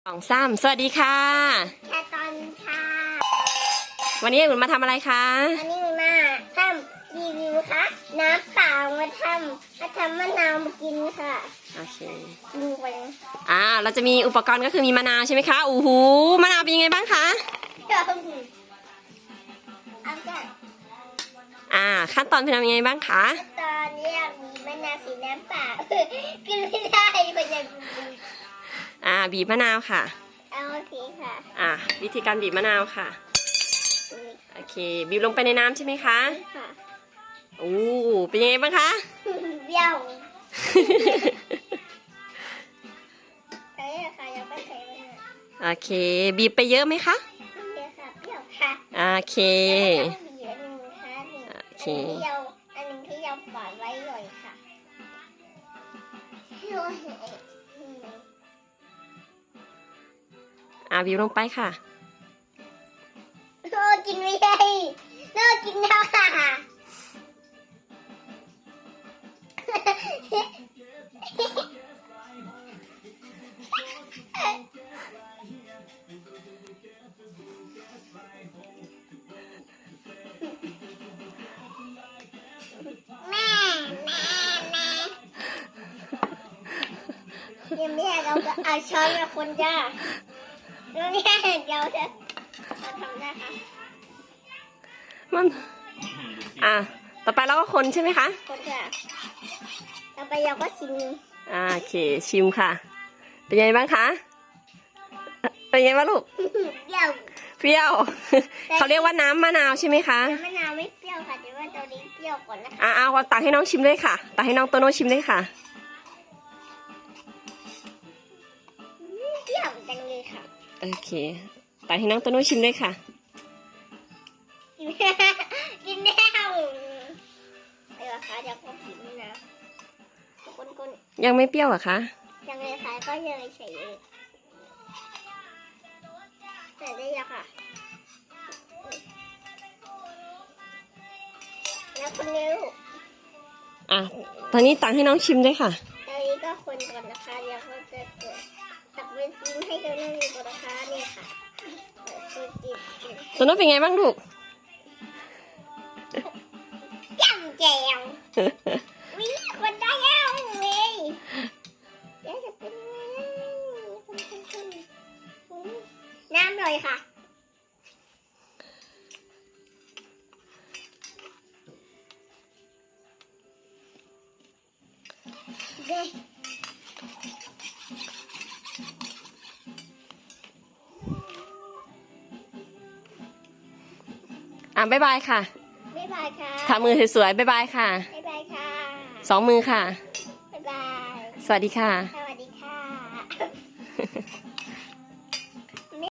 สวัสดีค่ะแค่ตอนค่ะ วันนี้อุ่นมาทำอะไรคะ วันนี้มาทำรีวิวค่ะน้ำเปล่ามาทำมะนาวมากินค่ะโอเค ดูไป เราจะมีอุปกรณ์ก็คือมีมะนาวใช่ไหมคะอู้หูมะนาวเป็นยังไงบ้างคะเอาจ้ะขั้นตอนเป็นยังไงบ้างคะ ตอนนี้มีมะนาวสีน้ำเปล่ากินไม่ได้คนยังบีบมะนาวค่ะเอาโอเคค่ะวิธีการบีบมะนาวค่ะโอเคบีบลงไปในน้ำใช่ไหมคะค่ะเป็นยังไงบ้างคะเปรี้ยวใช่ค่ะยังไม่ใส่มะนาวโอเคบีบไปเยอะไหมคะเยอะค่ะเปรี้ยวค่ะโอเคโอเคอันนึงที่เราปล่อยไว้หน่อยค่ะบีบลงไปค่ะกินไม่ได้กินแล้วค่ะแม่ยังไม่ได้เราก็เอาช้อนมาคนจ้าแล้วเนี่ยเราจะทำได้ค่ะต่อไปเราก็คนใช่ไหมคะคนค่ะต่อไปเราก็ชิมโอเคชิมค่ะเป็นยังไงบ้างคะเป็นยังไงบ้างลูกเปรี้ยวเขาเรียกว่าน้ำมะนาวใช่ไหมคะน้ำมะนาวไม่เปรี้ยวค่ะแต่ว่าตัวนี้เปรี้ยวก่อนนะคะเอาตักให้น้องชิมเลยค่ะตักให้น้องโตโน่ชิมเลยค่ะเปรี้ยวจังเลยค่ะโอเคตักให้น้องโตโน่ชิมเลยค่ะกินแล้วไอ้วะคะเดี๋ยวก็กินนะคนยังไม่เปรี้ยวเหรอคะยังเลยค่ะก็ยังเฉยแต่ได้ยังค่ะแล้วคนเร็วตอนนี้ตักให้น้องชิมเลยค่ะตอนนี้ก็คนก่อนนะคะเดี๋ยวเขาจะตักเป็นซิมให้ตัวน้องก่อนนะคะนี่ค่ะโตโน่เป็นไงบ้างลูกจำแจววิคนได้แล้วเลยเดี๋ยวจะเป็นน้ำเลยค่ะบ๊ายบายค่ะบ๊ายบายค่ะทำมือสวยๆบ๊ายบายค่ะบ๊ายบายค่ะ2 มือค่ะบ๊ายบายสวัสดีค่ะสวัสดีค่ะ